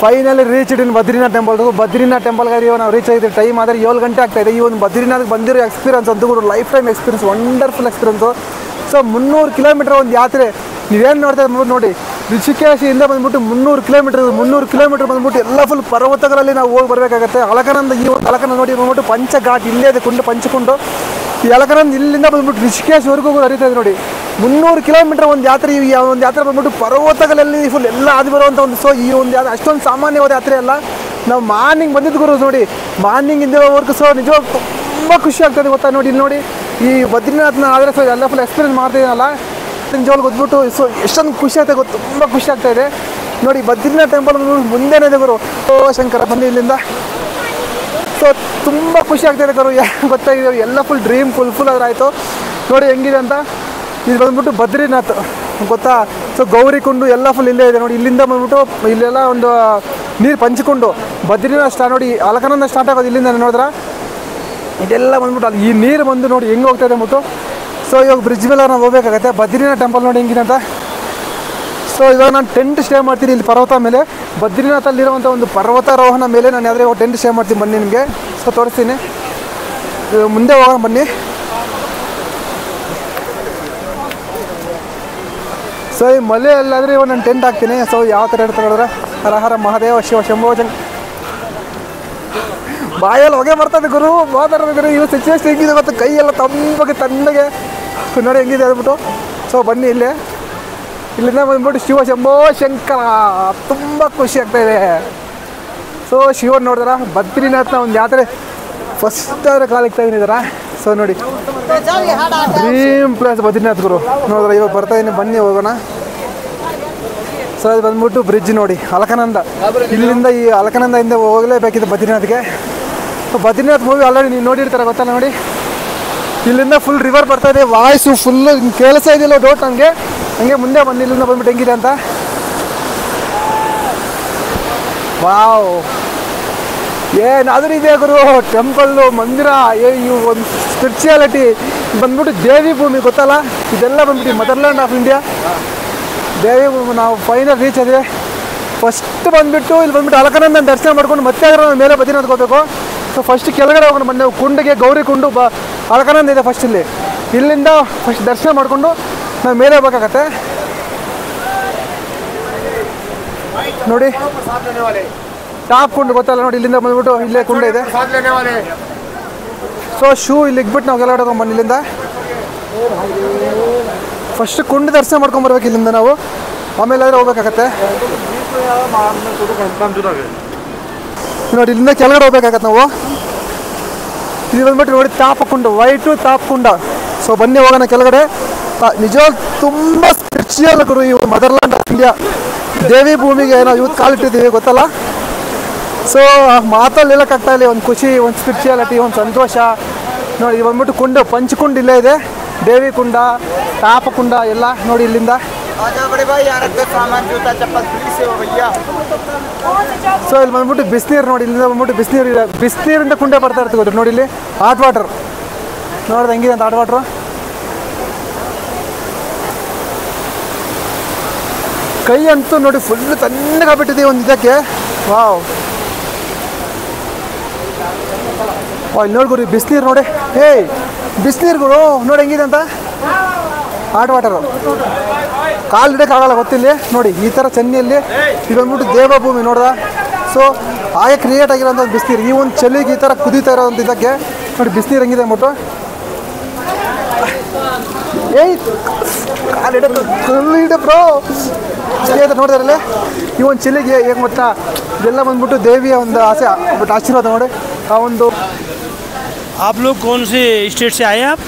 Finally reached ಇನ್ Badrinath temple. Badrinath ಟೆಂಪಲ್ಗೆ ನಾವು reach ಆಗಿದ್ದೀವಿ. ಟೈಮ್ ಆದರೆ 7 ಗಂಟೆ ಆಗ್ತಾಯಿದೆ. ಈ ಒಂದು ಬದ್ರಿನಾಥ್ಗೆ ಬಂದಿರೋ ಎಕ್ಸ್ಪೀರಿಯನ್ಸ್ ಅಂತೂ life time experience, wonderful experience. So 300 kilometre ಒಂದು ಯಾತ್ರೆ. ನೀವೇನು ನೋಡ್ತಾ ಇದ್ಬಿಟ್ಟು ನೋಡಿ, ಋಷಿಕೇಶಿಂದ ಬಂದ್ಬಿಟ್ಟು 300 ಕಿಲೋಮೀಟರ್ ಬಂದ್ಬಿಟ್ಟು ಎಲ್ಲ ಫುಲ್ ಪರ್ವತಗಳಲ್ಲಿ ನಾವು ಹೋಗಿ ಬರಬೇಕಾಗತ್ತೆ. ಅಲಕನಂದ, ಈ ಒಂದು ಅಲಕನಂದ ನೋಡಿ ಬಂದ್ಬಿಟ್ಟು ಪಂಚಘಾಟ್ ಇಲ್ಲೇ ಇದೆ, ಪಂಚಕುಂಡು. ಈ ಅಲಕನಂದ ಇಲ್ಲಿಂದ ಬಂದ್ಬಿಟ್ಟು ಋಷಿಕೇಶ್ವರೆಗೂ ಹರಿತಾ ಇದೆ ನೋಡಿ. 300 ಕಿಲೋಮೀಟರ್ ಒಂದು ಯಾತ್ರೆ. ಈ ಒಂದು ಯಾತ್ರೆ ಬಂದ್ಬಿಟ್ಟು ಪರ್ವತಗಳಲ್ಲಿ ಫುಲ್ ಎಲ್ಲ ಆದಿ ಬರುವಂಥ ಒಂದು. ಸೊ ಈ ಒಂದು ಯಾತ್ರೆ ಅಷ್ಟೊಂದು ಸಾಮಾನ್ಯವಾದ ಯಾತ್ರೆ ಅಲ್ಲ. ನಾವು ಮಾರ್ನಿಂಗ್ ಬಂದಿದ್ದು ಗುರು ನೋಡಿ, ಮಾರ್ನಿಂಗ್ ಇಂದವರೆಗೂ. ಸೊ ನಿಜವಾಗ ತುಂಬ ಖುಷಿ ಆಗ್ತದೆ ಗೊತ್ತಾ ನೋಡಿ. ಇಲ್ಲಿ ನೋಡಿ ಈ ಬದ್ರಿನಾಥ್ನ ಆದರೆ ಸೊ ಎಲ್ಲ ಫುಲ್ ಎಕ್ಸ್ಪೀರಿಯನ್ಸ್ ಮಾಡ್ತಿದ್ದೀನಲ್ಲ, ನಿಜವಾಗ್ಲೂ ಗೊತ್ಬಿಟ್ಟು ಸೊ ಎಷ್ಟೊಂದು ಖುಷಿ ಆಗ್ತದೆ ಗೊತ್ತು, ತುಂಬ ಖುಷಿ ಆಗ್ತಾ ಇದೆ ನೋಡಿ. ಬದ್ರಿನಾಥ್ ಟೆಂಪಲ್ ಮುಂದೆನೇ ಇದೆ ಗುರು. ಓ ಶಂಕರ ಬನ್ನಿ ಇಲ್ಲಿಂದ. ಸೊ ತುಂಬ ಖುಷಿ ಆಗ್ತಾಯಿದೆ ಗುರು. ಗೊತ್ತಾಗಿದೆ ಎಲ್ಲ ಫುಲ್ ಡ್ರೀಮ್ ಫುಲ್ ಆಯಿತು ನೋಡಿ ಹೆಂಗಿದೆ ಅಂತ. ಇದು ಬಂದ್ಬಿಟ್ಟು ಬದ್ರಿನಾಥ್ ಗೊತ್ತಾ. ಸೊ ಗೌರಿಕುಂಡು ಎಲ್ಲ ಫುಲ್ ಇಲ್ಲೇ ಇದೆ ನೋಡಿ. ಇಲ್ಲಿಂದ ಬಂದ್ಬಿಟ್ಟು ಇಲ್ಲೆಲ್ಲ ಒಂದು ನೀರು ಪಂಚಿಕೊಂಡು ಬದ್ರಿನಾಥ್ ಸ್ಟಾರ್ಟ್ ನೋಡಿ, ಅಲಕನಂದ ಸ್ಟಾರ್ಟ್ ಆಗೋದು ಇಲ್ಲಿಂದ ನೋಡಿದ್ರೆ. ಇದೆಲ್ಲ ಬಂದ್ಬಿಟ್ಟು ಅಲ್ಲಿ ಈ ನೀರು ಬಂದು ನೋಡಿ ಹೆಂಗೆ ಹೋಗ್ತಾಯಿದೆ ಅಂದ್ಬಿಟ್ಟು. ಸೊ ಇವಾಗ ಬ್ರಿಡ್ಜ್ ಮೇಲೆ ನಾವು ಹೋಗ್ಬೇಕಾಗತ್ತೆ. ಬದ್ರಿನಾಥ್ ಟೆಂಪಲ್ ನೋಡಿ ಹೆಂಗಿದೆ ಅಂತ. ಸೊ ಇವಾಗ ನಾನು ಟೆಂಟ್ ಸ್ಟೇ ಮಾಡ್ತೀನಿ ಇಲ್ಲಿ ಪರ್ವತ ಮೇಲೆ. ಬದ್ರಿನಾಥಲ್ಲಿರುವಂಥ ಒಂದು ಪರ್ವತಾರೋಹಣ ಮೇಲೆ ನಾನು ಯಾವುದೇ ಟೆಂಟ್ ಸ್ಟೇ ಮಾಡ್ತೀನಿ. ಬನ್ನಿ ನಿಮಗೆ ಸೊ ತೋರಿಸ್ತೀನಿ. ಮುಂದೆ ಹೋಗೋಣ ಬನ್ನಿ. ಸೊ ಈ ಮಲೆಯಲ್ಲಾದರೆ ಇವಾಗ ನಾನು ಟೆಂಟ್ ಹಾಕ್ತೀನಿ. ಸೊ ಯಾವ ಥರ ಇರ್ತಾರೆ ಹೇಳಿದ್ರೆ, ಹರ ಹರ ಮಹಾದೇವ ಶಿವ ಶಂಭೋ ಜಂಗ್. ಬಾಯಲ್ಲಿ ಹೊಗೆ ಬರ್ತದೆ ಗುರು, ಮಾತಾಡೋದು ಗುರು. ಇವು ಸಿಚುವೇಶನ್ ಹೆಂಗಿದೆ ಗೊತ್ತು, ಕೈಯೆಲ್ಲ ತಣ್ಣಗೆ ನೋಡಿ ಹೆಂಗಿದೆ ಅಂದ್ಬಿಟ್ಟು. ಸೊ ಬನ್ನಿ ಇಲ್ಲೇ, ಇಲ್ಲಿಂದ ಬಂದ್ಬಿಟ್ಟು ಶಿವ ಶಂಭೋ ಶಂಕರ. ತುಂಬ ಖುಷಿ ಆಗ್ತಾಯಿದೆ. ಸೊ ಶಿವನ್ ನೋಡಿದಾರ, ಬದ್ರಿನಾಥ್ನ ಒಂದು ಯಾತ್ರೆ ಫಸ್ಟ್ ಆದರೆ ಕಾಲಿಗೆ ತಗೊಂಡಿದ್ದಾರ. ಸೊ ನೋಡಿ ಡ್ರೀಮ್ ಪ್ಲೇಸ್ ಬದ್ರಿನಾಥ್ ಗುರು ನೋಡಿದ್ರೆ. ಇವಾಗ ಬರ್ತಾಯಿದ್ದೀನಿ ಬನ್ನಿ ಹೋಗೋಣ. ಸೊ ಅದು ಬಂದ್ಬಿಟ್ಟು ಬ್ರಿಡ್ಜ್ ನೋಡಿ, ಅಲಕನಂದ. ಇಲ್ಲಿಂದ ಈ ಅಲಕನಂದದಿಂದ ಹೋಗಲೇಬೇಕಿದೆ ಬದ್ರಿನಾಥ್ಗೆ. ಬದ್ರಿನಾಥ್ ಮೂವಿ ಆಲ್ರೆಡಿ ನೀವು ನೋಡಿರ್ತಾರೆ ಗೊತ್ತಲ್ಲ ನೋಡಿ. ಇಲ್ಲಿಂದ ಫುಲ್ ರಿವರ್ ಬರ್ತಾಯಿದೆ, ವಾಯ್ಸು ಫುಲ್ಲು ಕೆಲಸ ಇದೆಯಲ್ಲ ಡೌಟ್ ನನಗೆ. ಹಂಗೆ ಮುಂದೆ ಬಂದು ಇಲ್ಲಿಂದ ಬಂದ್ಬಿಟ್ಟು ಹೆಂಗಿದೆ ಅಂತ. ವಾವ್ ಏನಾದರೂ ಇದೆ ಗುರು. ಟೆಂಪಲ್ಲು, ಮಂದಿರ, ಇವು ಒಂದು ಸ್ಪಿರಿಚುಯಾಲಿಟಿ ಬಂದ್ಬಿಟ್ಟು ದೇವಿ ಭೂಮಿ ಗೊತ್ತಲ್ಲ. ಇದೆಲ್ಲ ಬಂದ್ಬಿಟ್ಟು ಮದರ್ಲ್ಯಾಂಡ್ ಆಫ್ ಇಂಡಿಯಾ, ದೇವಿ ಭೂಮಿ. ನಾವು ಫೈನಲ್ ರೀಚ್ ಆದ್ರೆ ಫಸ್ಟ್ ಬಂದುಬಿಟ್ಟು ಇಲ್ಲಿ ಬಂದ್ಬಿಟ್ಟು ಅಲಕನಂದ ದರ್ಶನ ಮಾಡ್ಕೊಂಡು ಮತ್ತೆ ಅದರ ಮೇಲೆ ಬದ್ರಿನಾಥ್ ಹೋಗಬೇಕು. ಸೊ ಫಸ್ಟ್ ಕೆಳಗಡೆ ಹೋಗೋಣ ಬನ್ನಿ. ಕುಂಡಿಗೆ ಗೌರಿಕುಂಡು ಅಲಕನಂದ ಇದೆ ಫಸ್ಟ್ ಇಲ್ಲಿ. ಇಲ್ಲಿಂದ ಫಸ್ಟ್ ದರ್ಶನ ಮಾಡಿಕೊಂಡು ನಾವು ಮೇಲೆ ಹೋಗ್ಬೇಕಾಗತ್ತೆ ನೋಡಿ. ಟಾಪ್ ಕುಂಡು ಗೊತ್ತಲ್ಲ ನೋಡಿ, ಇಲ್ಲಿಂದ ಬಂದ್ಬಿಟ್ಟು ಇಲ್ಲೇ ಕುಂಡ ಇದೆ. ಸೊ ಶೂ ಇಲ್ಲಿ ಇಟ್ಬಿಟ್ಟು ನಾವು ಕೆಳಗಡೆ ಹೋಗ್ಬಂದು ಇಲ್ಲಿಂದ ಫಸ್ಟ್ ಕುಂಡು ದರ್ಶನ ಮಾಡ್ಕೊಂಬರ್ಬೇಕು ಇಲ್ಲಿಂದ ನಾವು, ಆಮೇಲೆ ಆದರೆ ಹೋಗ್ಬೇಕಾಗತ್ತೆ ನೋಡಿ. ಇಲ್ಲಿಂದ ಕೆಳಗಡೆ ಹೋಗ್ಬೇಕಾಗತ್ತೆ ನಾವು. ಇಲ್ಲಿ ಬಂದ್ಬಿಟ್ಟು ನೋಡಿ ತಾಪಕುಂಡ, ವೈಟು ತಾಪಕುಂಡ. ಸೊ ಬನ್ನಿ ಹೋಗೋಣ ಕೆಳಗಡೆ. ನಿಜವಾಗ್ ತುಂಬ ಸ್ಪಿರಿಚುವಲ್ ಗುರು. ಇವು ಮದರ್ಲ್ಯಾಂಡ್ ಆಫ್ ಇಂಡಿಯಾ, ದೇವಿ ಭೂಮಿಗೆ ನಾವು ಇವತ್ತು ಕಾಲಿಟ್ಟಿದ್ದೀವಿ ಗೊತ್ತಲ್ಲ. ಸೊ ಮಾತಲ್ಲಿ ಹೇಳೋಕ್ಕಾಗ್ತಾ ಇಲ್ಲ, ಒಂದು ಖುಷಿ, ಒಂದು ಸ್ಪಿರಿಚುಯಾಲಿಟಿ, ಒಂದು ಸಂತೋಷ ನೋಡಿ. ಇದು ಬಂದ್ಬಿಟ್ಟು ಕುಂಡು, ಪಂಚಕುಂಡ ಇಲ್ಲೇ ಇದೆ, ದೇವಿ ಕುಂಡ, ತಾಪಕುಂಡ ಎಲ್ಲ ನೋಡಿ ಇಲ್ಲಿಂದ. ಸೊ ಇಲ್ಲಿ ಬಂದ್ಬಿಟ್ಟು ಬಿಸಿನೀರು ನೋಡಿ, ಇಲ್ಲಿಂದ ಬಂದ್ಬಿಟ್ಟು ಬಿಸಿನೀರು ಇದೆ. ಬಿಸಿನೀರಿಂದ ಕುಂಡೆ ಬರ್ತಾ ಇರ್ತದೆ ಗೊತ್ತು ನೋಡಿ. ಇಲ್ಲಿ ಹಾಟ್ ವಾಟರ್ ನೋಡಿದ್ರೆ ಹೆಂಗಿದೆ ಅಂತ. ಹಾಟ್ ವಾಟ್ರು ಕೈ ಅಂತೂ ನೋಡಿ ಫುಲ್ ತಣ್ಣಗಾಗ್ಬಿಟ್ಟಿದೆ ಒಂದು ಇದಕ್ಕೆ. ವಾವ್ ಇಲ್ಲಿ ನೋಡ್ಗುರಿ ಬಿಸಿನೀರು ನೋಡಿ. ಹೇಯ್ ಬಿಸಿನೀರು ಗುರು ನೋಡಿ ಹೆಂಗಿದೆ ಅಂತ. ಹಾಟ್ ವಾಟರು ಕಾಲು ಇಡೋಕ್ಕಾಗಲ್ಲ ಗೊತ್ತಿಲ್ಲ ನೋಡಿ. ಈ ಥರ ಚೆನ್ನಿಯಲ್ಲಿ ಇದು ಬಂದ್ಬಿಟ್ಟು ದೇವಭೂಮಿ ನೋಡ್ದ. ಸೊ ಹಾಗೆ ಕ್ರಿಯೇಟ್ ಆಗಿರೋಂಥ ಒಂದು ಬಿಸಿನೀರು. ಈ ಒಂದು ಚಳಿಗೆ ಈ ಥರ ಕುದೀತಾ ಇರೋವಂಥ ಇದಕ್ಕೆ ನೋಡಿ ಬಿಸಿನೀರು ಹೆಂಗಿದೆ ಅಂದ್ಬಿಟ್ಟು. ಏಯ್ ಕಾಲು ಇಡ ಬ್ರೋ ನೋಡಿದಾರಲ್ಲ. ಈ ಒಂದು ಚಳಿಗೆ ಹೇಗೆ ಮಟ್ಟ ಇದೆಲ್ಲ ಬಂದ್ಬಿಟ್ಟು ದೇವಿಯ ಒಂದು ಆಸೆ ಬಟ್ ಆಶೀರ್ವಾದ ನೋಡಿ. ಆ ಒಂದು आप लोग कौन से स्टेट से आए हैं आप?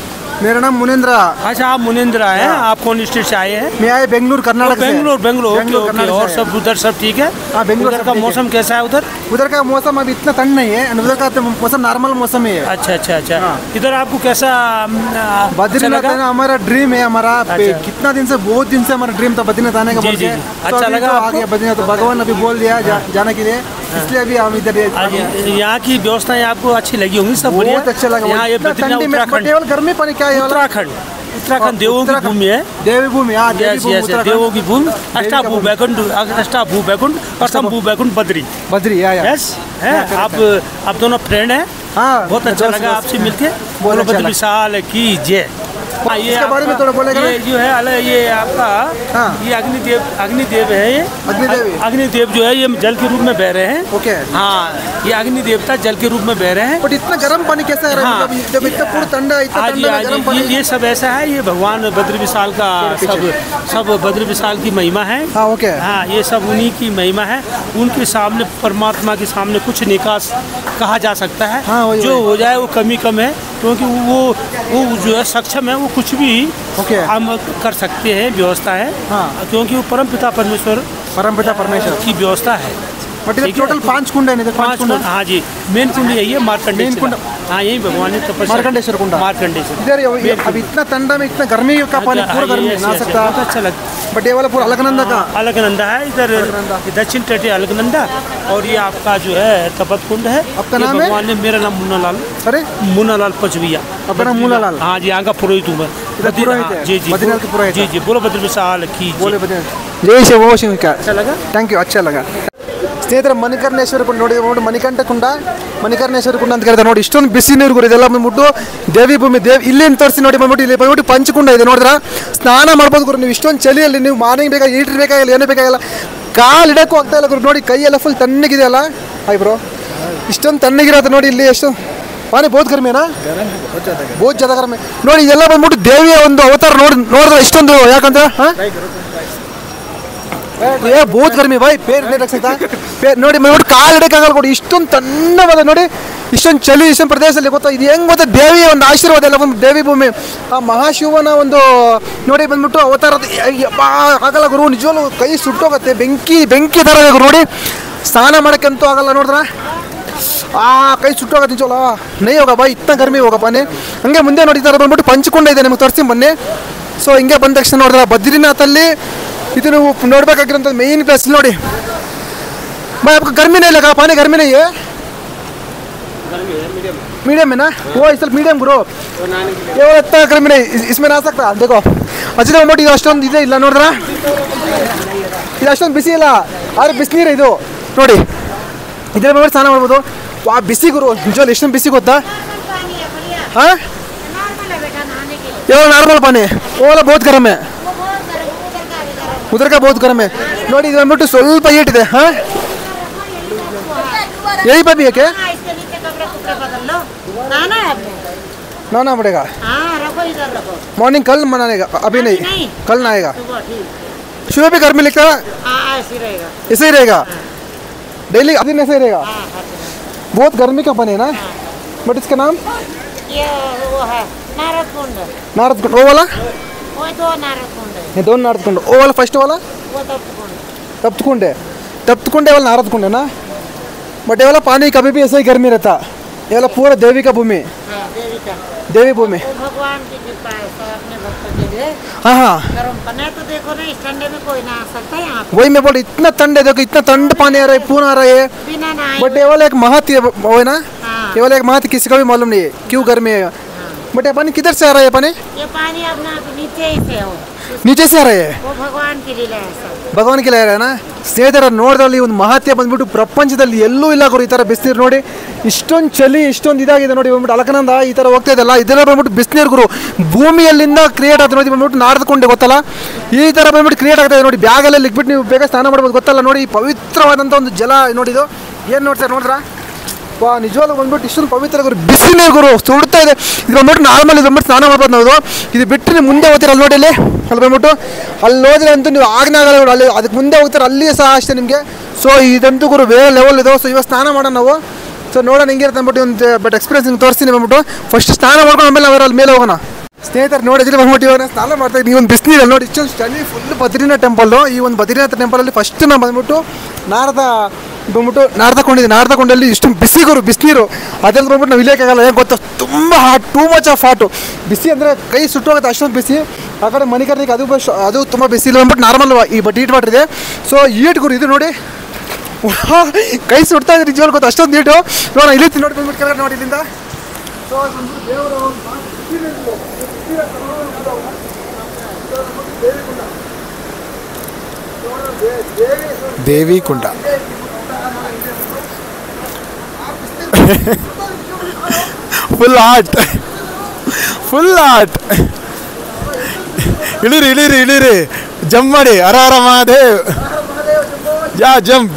मेरा नाम मुनेंद्र। अच्छा आप मुनेंद्र हैं। आप कौन स्टेट से आए हैं? मैं आए बेंगलुरु कर्नाटक से। बेंगलुरु ओके। और सब उधर सब ठीक है? हाँ बेंगलुरु का मौसम कैसा है उधर? उधर का मौसम अभी इतना ठंड नहीं है, उधर का मौसम नॉर्मल मौसम ही है। अच्छा अच्छा अच्छा। इधर आपको कैसा? बद्रीनाथ हमारा ड्रीम है, हमारा कितना दिन से, बहुत दिन से हमारा ड्रीम था बद्रीनाथ आने का। अच्छा लगा आगे बद्रीनाथ भगवान अभी बोल दिया जाने के लिए, इसलिए अभी हम इधर। यहाँ की व्यवस्थाएं आपको अच्छी लगी होंगी सब? बहुत अच्छा लगा। यहाँ ये बद्रीनाथ उत्तराखंड, केवल गर्मी पानी क्या है उत्तराखंड उत्तराखंड देवों की भूमि है। देवी भूमि, हाँ देवी यस भूमि यस उत्तराखंड। देवों की भूमि। का अष्टाभू भूमि। बैकुंठ, अष्टाभू बैकुंठ और शंभू बैकुंठ बद्री। बद्री, या यस है। आप दोनों फ्रेंड हैं। हाँ बहुत अच्छा दोस्त, लगा दोस्त। आपसे मिलके। बहुत बोलो अच्छा बद्री लगा। विशाल की जय। हाँ, ये इसके बारे में थोड़ा बोलेगा ना? ये जो है अलग, ये आपका हाँ। ये अग्निदेव है। ये अग्निदेव। अग्निदेव जो है ये जल के रूप में बह रहे हैं। ओके। हाँ, ये अग्नि देवता जल के रूप में बह रहे हैं। बट इतना गर्म पानी कैसे आ रहा है? हाँ। मतलब जब इतना पूरा ठंडा, इतना आज ठंडा में गर्म पानी। ये सब ऐसा है, ये भगवान बद्री विशाल का सब बद्री विशाल की महिमा है। हाँ ओके। हाँ, ये सब उन्हीं की महिमा है। उनके सामने, परमात्मा के सामने कुछ निकास कहा जा सकता है। हाँ, वही, जो वही। हो जाए वो कमी कम है, क्योंकि वो जो है सक्षम है, वो कुछ भी ओके। हम कर सकते हैं, व्यवस्था है। हाँ। क्योंकि वो परम पिता परमेश्वर परमपिता परमेश्वर की व्यवस्था है। बट इधर ठीक है। टोटल 5 कुंड है, इधर 5 पांच कुंड कुंड, हाँ जी, मेन कुंड यही है, मार्कंडेय कुंड। हाँ, यही भगवान ने तपस्या, मार्कंडेश्वर कुंड। मार्कंडेश्वर। इधर अब इतना ठंडा में इतना गर्मी का पानी, पूरा गर्मी यस, ना यस, सकता। बहुत अच्छा लगता है। बट ये वाला पूरा अलकनंदा का। अलकनंदा है इधर, अलकनंदा। दक्षिण तट है अलकनंदा। और ये आपका जो है तपत कुंड है। आपका ये नाम है? भगवान ने, मेरा नाम मुन्नालाल, अरे मुन्नालाल पचविया। आपका नाम मुन्नालाल? हाँ जी, यहाँ का पुरोहित हूँ मैं। इधर पुरोहित है? जी जी, बद्रीनाथ के पुरोहित जी है? जी, बोलो बद्री विशाल की बोले जय। बता। जय शिव, ओ शिव का। अच्छा लगा। ಥ್ಯಾಂಕ್ ಯು, ಅಚ್ಚ ಲಗ ಸ್ನೇಹಿತರೆ. ಮಣಿಕರ್ಣೇಶ್ವರ ಕುಂಡ ನೋಡಿ, ಮಣಿಕಂಠ ಕುಂಡ, ಮಣಿಕರ್ಣೇಶ್ವರ ಕುಂಡ ಅಂತ ಕರೀತಾರೆ ನೋಡಿ. ಇಷ್ಟೊಂದು ಬಿಸಿ ನೀರು ಗುರು ಇದೆಲ್ಲ ಬಂದ್ಬಿಟ್ಟು ದೇವಿ ಭೂಮಿ. ಇಲ್ಲಿಂದ ತೋರಿಸಿ ನೋಡಿ ಬಂದ್ಬಿಟ್ಟು, ಇಲ್ಲಿ ಬಂದ್ಬಿಟ್ಟು ಪಂಚಕುಂಡ ಇದೆ ನೋಡಿದ್ರ, ಸ್ನಾನ ಮಾಡ್ಬೋದು ಗುರು ನೀವು. ಇಷ್ಟೊಂದು ಚಳಿಯಲ್ಲಿ ನೀವು ಮಾರ್ನಿಂಗ್ ಬೇಕಾಗಿ ಹೀಟರ್ ಬೇಕಾಗಿಲ್ಲ, ಏನೂ ಬೇಕಾಗಿಲ್ಲ, ಕಾಲು ಇಡಕ್ಕೂ ಆಗ್ತಾ ಇಲ್ಲ ಗುರು. ನೋಡಿ ಕೈ ಎಲ್ಲ ಫುಲ್ ತಣ್ಣಗಿದೆ ಅಲ್ಲ. ಹಾಯ್ ಬ್ರೋ, ಇಷ್ಟೊಂದು ತಣ್ಣಗಿರೋದು ನೋಡಿ ಇಲ್ಲಿ. ಎಷ್ಟು ಪಾನಿ ಬಹುತ್ ಗರ್ಮಿ ನಾ, ಬಹುತ್ ಜ್ಯಾದ ಗರ್ಮಿ ನೋಡಿ. ಇದೆಲ್ಲ ಬಂದ್ಬಿಟ್ಟು ದೇವಿಯ ಒಂದು ಅವತಾರ ನೋಡಿದ್ರೆ ಇಷ್ಟೊಂದು, ಯಾಕಂದ್ರೆ ಬಹುತ್ ಗರ್ಮಿ ಬಾಯ್, ಪೇರ್ नहीं रख सकता ನೋಡಿ. ನೋಡಿ ಕಾಲು ಇಡಕ್ಕಾಗಲ್ಲ ಕೊಡಿ, ಇಷ್ಟೊಂದು ತಣ್ಣವಾದ ನೋಡಿ. ಇಷ್ಟೊಂದು ಚಳಿ, ಇಷ್ಟೊಂದು ಪ್ರದೇಶದಲ್ಲಿ ಗೊತ್ತಾ ಇದು ಹೆಂಗ್ ಗೊತ್ತಾ? ದೇವಿಯ ಒಂದು ಆಶೀರ್ವಾದ ಎಲ್ಲ ಒಂದು ದೇವಿ ಭೂಮಿ. ಆ ಮಹಾಶಿವನ ಒಂದು ನೋಡಿ ಬಂದ್ಬಿಟ್ಟು ಅವತಾರದ ಆಗಲ್ಲ ಗುರು. ನಿಜವಲ್ಲೂ ಕೈ ಸುಟ್ಟೋಗತ್ತೆ, ಬೆಂಕಿ ಥರ ಗುರು. ನೋಡಿ ಸ್ನಾನ ಮಾಡೋಕ್ಕಂತೂ ಆಗಲ್ಲ ನೋಡಿದ್ರ, ಕೈ ಸುಟ್ಟೋಗತ್ತೆ ನಿಜವಲ್ಲ. ನೈ ಹೋಗ ಬಾ, ಇತ್ತ ಗರ್ಮಿ ಹೋಗ ಪಾನಿ. ಹಂಗೆ ಮುಂದೆ ನೋಡಿ ಈ ಥರ ಬಂದ್ಬಿಟ್ಟು ಪಂಚಕುಂಡ ಇದೆ, ನಿಮ್ಗೆ ತೋರಿಸಿ ಬನ್ನಿ. ಸೊ ಹಿಂಗೆ ಬಂದ ತಕ್ಷಣ ನೋಡಿದ್ರ ಬದ್ರಿನಾಥಲ್ಲಿ ಇದು ನೀವು ನೋಡ್ಬೇಕಾಗಿರೋಂಥ ಮೇನ್ ಪ್ಲೇಸ್ ನೋಡಿ. भाई आपको गर्मी नहीं लगा? पानी गर्मी नहीं है? मीडियम है ना? वो इस मीडियम गुरो, ये वाला इतना गर्मी नहीं, इसमें ना सकता. देखो अच्छे ಬಂದ್ಬಿಟ್ಟು ಇದು ಅಷ್ಟೊಂದು ಇದೆ ಇಲ್ಲ ನೋಡಿದ್ರ, ಇದು ಅಷ್ಟೊಂದು ಬಿಸಿ ಇಲ್ಲ, ಆದ್ರೆ ಬಿಸಿನೀರು ಇದು ನೋಡಿ. ಇದ್ರ ಬಂದ್ಬಿಟ್ಟು ಸ್ನಾನ ಮಾಡ್ಬೋದು. ಆ ಬಿಸಿ ಗುರು ನಿಜವಲ್ಲ ಎಷ್ಟೊಂದು ಬಿಸಿ ಗೊತ್ತಾ? हाँ ये नॉर्मल पानी, वो वाला बहुत गर्म है, उधर का बहुत गर्म है ನೋಡಿ. ಇದು ಬಂದ್ಬಿಟ್ಟು ಸ್ವಲ್ಪ ಹೀಟ್ ಇದೆ. हाँ यही पे भी है क्या? इसके नीचे कपड़े बदल लो, नहाना है आपने? नहाना पड़ेगा हाँ रखो, इधर रखो। मॉर्निंग, कल मनाने का, अभी नहीं, नहीं। कल नहाएगा. सुबह ठीक, सुबह भी गर्मी लगता है, हाँ ऐसे ही रहेगा। ऐसे ही रहेगा डेली, दिन ऐसे ही रहेगा. हाँ हर दिन। बहुत गर्मी का पानी है ना. बट इसका नाम ये वो है नारद कुंड, नारद कुंड. वो वाला वो दो नारद कुंड है, ये दोनों नारद कुंड. वो वाला फर्स्ट वाला वो तप्त कुंड। तप्त कुंड है. तप्त कुंड वाला नारद कुंड है ना. बट ये वाला पानी कभी भी ऐसे ही गर्मी रहता. ये वाला पूरा देवी का भूमि, हाँ देवी का, देवी भूमि. वो भगवान की कृपा है सब अपने भक्तों के लिए। हाँ हाँ गर्म पानी है तो देखो ना, इस ठंडे में कोई ना आ सकता है यहाँ पे वही मैं बोल, इतना ठंड है, देखो इतना ठंड पानी आ रहा है, पूरा आ रहा है. बिना नहाए बट ये वाला एक महत्व वो है ना, हाँ। ये वाला एक महत्व किसी को भी मालूम नहीं है क्यों गर्मी है. बट ये पानी किधर से आ रहा है? ये पानी ये पानी अपना नीचे ही से हो, नीचे से आ रहा है, वो भगवान की लीला है सब। ಭಗವಾನ್ ಕಿಲ ಇರೋಣ. ಸ್ನೇಹಿತರ ನೋಡಿದ್ರಲ್ಲಿ ಒಂದು ಮಹತ್ವ ಬಂದ್ಬಿಟ್ಟು ಪ್ರಪಂಚದಲ್ಲಿ ಎಲ್ಲೂ ಇಲ್ಲ ಗುರು. ಈ ಥರ ಬಿಸಿನೀರು ನೋಡಿ, ಇಷ್ಟೊಂದು ಚಳಿ, ಇಷ್ಟೊಂದು ಇದಾಗಿದೆ ನೋಡಿ. ಬಂದ್ಬಿಟ್ಟು ಅಲಕನಂದ ಈ ಥರ ಹೋಗ್ತಾ ಇದೆಲ್ಲ, ಇದೆಲ್ಲ ಬಂದ್ಬಿಟ್ಟು ಬಿಸಿನೀರು ಗುರು. ಭೂಮಿಯಲ್ಲಿಂದ ಕ್ರಿಯೇಟ್ ಆಗ್ತದೆ ನೋಡಿ. ಬಂದ್ಬಿಟ್ಟು ನಾರ್ದ್ಕೊಂಡೆ ಗೊತ್ತಲ್ಲ, ಈ ಥರ ಬಂದ್ಬಿಟ್ಟು ಕ್ರಿಯೇಟ್ ಆಗ್ತದೆ ನೋಡಿ. ಬ್ಯಾಗಲ್ಲಿ ಇಕ್ಬಿಟ್ಟು ನೀವು ಬೇಗ ಸ್ನಾನ ಮಾಡ್ಬೋದು ಗೊತ್ತಲ್ಲ. ನೋಡಿ ಪವಿತ್ರವಾದಂಥ ಒಂದು ಜಲ ನೋಡಿದು ಏನು ನೋಡ್ತಾರೆ ನೋಡ್ರ. ವಾ ನಿಜವಾಗ್ಲೂ ಬಂದ್ಬಿಟ್ಟು ಇಷ್ಟೊಂದು ಪವಿತ್ರ ಗುರು. ಬಿಸಿ ನೀರು ಗುರು ಸುಡ್ತಾ ಇದೆ. ಇದು ಬಂದ್ಬಿಟ್ಟು ನಾರ್ಮಲ್, ಇದು ಬಂದ್ಬಿಟ್ಟು ಸ್ನಾನ ಮಾಡ್ಬೋದು ನಾವು. ಇದು ಬಿಟ್ಟು ನೀವು ಮುಂದೆ ಹೋಗ್ತೀರ ಅಲ್ಲಿ ನೋಡಿ, ಅಲ್ಲಿ ಬಂದ್ಬಿಟ್ಟು ಅಲ್ಲಿ ಹೋದ್ರೆ ಅಂತೂ ನೀವು ಆಗನೇ ಆಗಲ್ಲ ಗುರು. ಅಲ್ಲಿ ಅದಕ್ಕೆ ಮುಂದೆ ಹೋಗ್ತಾರೆ, ಅಲ್ಲಿ ಸಹ ಅಷ್ಟೇ ನಿಮಗೆ. ಸೊ ಇದಂತೂ ಗುರು ಬೇರೆ ಲೆವೆಲ್ ಇದೆ. ಸೊ ಇವಾಗ ಸ್ನಾನ ಮಾಡೋಣ ನಾವು. ಸೊ ನೋಡೋಣ ಹಿಂಗಿರುತ್ತೆ ಅಂದ್ಬಿಟ್ಟು ಒಂದು ಬಟ್ ಎಕ್ಸ್ಪೀರಿಯನ್ಸ್ ನಿಮ್ಗೆ ತೋರಿಸ್ತೀನಿ ಬಂದ್ಬಿಟ್ಟು. ಫಸ್ಟ್ ಸ್ನಾನ ಮಾಡ್ಕೊಂಡು ಆಮೇಲೆ ನಾವು ಅಲ್ಲಿ ಮೇಲೆ ಹೋಗೋಣ. ಸ್ನೇಹಿತರೆ ನೋಡಿದ್ರೆ ಬಂದ್ಬಿಟ್ಟು ಇವಾಗ ಸ್ನಾನ ಮಾಡ್ತಾ ಇದ್ದೀನಿ. ಈ ಒಂದು ಬಿಸಿನೀರಲ್ಲಿ ನೋಡಿ ಇಷ್ಟೊಂದು ಚಳಿ, ಫುಲ್ ಬದ್ರಿನಾಥ್ ಟೆಂಪಲ್ಲು. ಈ ಒಂದು ಬದ್ರಿನಾಥ ಟೆಂಪಲಲ್ಲಿ ಫಸ್ಟ್ ನಾನು ಬಂದ್ಬಿಟ್ಟು ನಾರ್ದ ಕೊಂಡಿದ್ದೆ. ಇಷ್ಟೊಂದು ಬಿಸಿ ಗುರು ಬಿಸಿನೀರು. ಅದೆಲ್ಲ ಬಂದ್ಬಿಟ್ಟು ನಾವು ಇಳಿಯೋಕ್ಕಾಗಲ್ಲ, ಏನು ಗೊತ್ತಾ, ತುಂಬ ಹಾಟ್, ಟೂ ಮಚ್ ಆಫ್ ಹಾಟು. ಬಿಸಿ ಅಂದರೆ ಕೈ ಸುಟ್ಟೋಗುತ್ತೆ ಅಷ್ಟೊಂದು ಬಿಸಿ. ಆ ಕಡೆ ಮಣಿಕರ್ಣಿಗೆ ಅದು ತುಂಬ ಬಿಸಿ. ಇಲ್ಲಿ ಬಂದ್ಬಿಟ್ಟು ನಾರ್ಮಲ್ ಈ ಬಟ್ ಹೀಟ್ ವಾಟರ್ ಇದೆ. ಸೊ ಹೀಟ್ ಗುರು ಇದು ನೋಡಿ, ಕೈ ಸುಡ್ತಾ ಇದ್ರೆ ನಿಜವಾಗ್ಲೂ ಗೊತ್ತು ಅಷ್ಟೊಂದು ಹೀಟು. ನೋಡೋಣ ಇಲ್ಲಿ ನೋಡಿ ಬಂದ್ಬಿಟ್ಟು ಕೆಳಗಡೆ ನೋಡಿ ಇಲ್ಲಿಂದ. ಸೊ ದೇವರು ದೇವಿಕುಂಡ ಫುಲ್ ಆರ್ಟ್ ಇಳಿರಿ ಜಂಪ್ ಮಾಡಿ ಹರ ಹರ ಮಹಾದೇವ್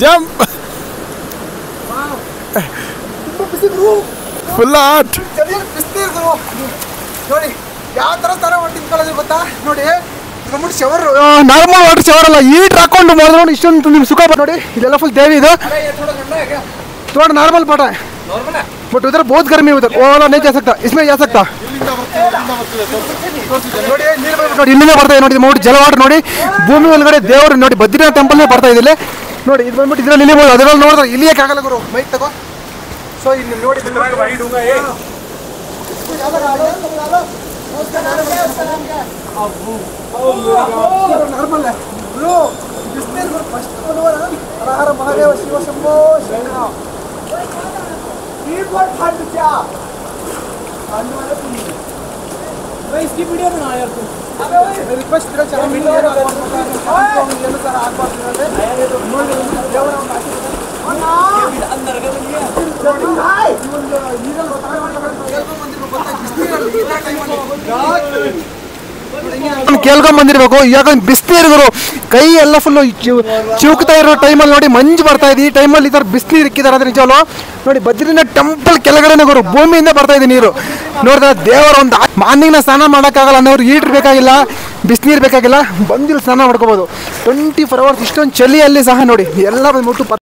ಜಂಪ್ ಫುಲ್ ಆರ್ಟ್ ನೋಡಿ ಯಾವ ಥರ ಸ್ನಾನ ಮಾಡ್ತಿದ್ಕೊಳ್ಳೋದು ಗೊತ್ತಾ ನೋಡಿ ಶವರ್ ನಾರ್ಮಲ್ ವಾಟರ್ ಶವರ್ ಅಲ್ಲ ಈಟ್ ಹಾಕೊಂಡು ಮಾಡಿದ್ರೆ ನೋಡಿ ಇಷ್ಟೊಂದು ನಿಮ್ಗೆ ಸುಖ ನೋಡಿ ಇದೆಲ್ಲ ಫುಲ್ ದೇವಿ ಇದು थोड़ा नॉर्मल पाटा है बट उधर बहुत गर्मी है उधर वो वाला नहीं जा सकता इसमें जा सकता ನೋಡಿ ಇಲ್ಲಿಂದ ಬರ್ತಾ ಇದೆ ನೋಡಿ ನೋಡಿ ಜಲವಾಟ ನೋಡಿ ಭೂಮಿ ಒಳಗಡೆ ದೇವರು ನೋಡಿ ಬದ್ರಿನಾಥ್ ಟೆಂಪಲ್ನೇ ಬರ್ತಾ ಇದೆ ಇಲ್ಲಿ ನೋಡಿ ಇದು ಬಂದ್ಬಿಟ್ಟು ಇದರಲ್ಲಿ ಇಳಿಬೋದು ಅದರಲ್ಲಿ ನೋಡಿದ್ರೆ ಇಳಿಯಕ್ಕಾಗಲ್ಲ ಗುರು ಮೈಕ್ ತಗೋ ಸೊ ಇಲ್ಲಿ ನೋಡಿ ನಾರ್ಮಲ್ ಫಸ್ಟ್ ಹರ ಮಹಾದೇವ ಶಿವ ಶಂಭೋ ಶರಣ इसकी वीडियो बना यार तू रिक्वेस्ट तेरा चैनल में यार सर आग बात अंदर ಕೇಳ್ಕೊಂಡ್ ಬಂದಿರ್ಬೇಕು ಯಾಕಂದ್ರೆ ಬಿಸಿನೀರು ಕೈ ಎಲ್ಲ ಫುಲ್ಲು ಚಿವುಕ್ತಾ ಇರೋ ಟೈಮಲ್ಲಿ ನೋಡಿ ಮಂಜು ಬರ್ತಾ ಇದೆ ಈ ಟೈಮಲ್ಲಿ ಈ ಥರ ಬಿಸಿನೀರು ಇಕ್ಕಿದ್ದಾರೆ ಅಂದ್ರೆ ನಿಜವಲ್ಲ ನೋಡಿ ಬದ್ರಿನಾಥ್ ಟೆಂಪಲ್ ಕೆಳಗಡೆ ಗುರು ಭೂಮಿಯಿಂದ ಬರ್ತಾ ಇದೆ ನೀರು ನೋಡಿದ್ರೆ ದೇವರ ಒಂದು ಮಾರ್ನಿಂಗ್ನ ಸ್ನಾನ ಮಾಡೋಕ್ಕಾಗಲ್ಲ ಅನ್ನೋರು ಹೀಟ್ರ್ ಬೇಕಾಗಿಲ್ಲ ಬಿಸಿನೀರು ಬೇಕಾಗಿಲ್ಲ ಬಂದಿಲ್ಲಿ ಸ್ನಾನ ಮಾಡ್ಕೋಬೋದು 24 hours ಇಷ್ಟೊಂದು ಚಳಿಯಲ್ಲಿ ಸಹ ನೋಡಿ ಎಲ್ಲ ಬಂದ್ಬಿಟ್ಟು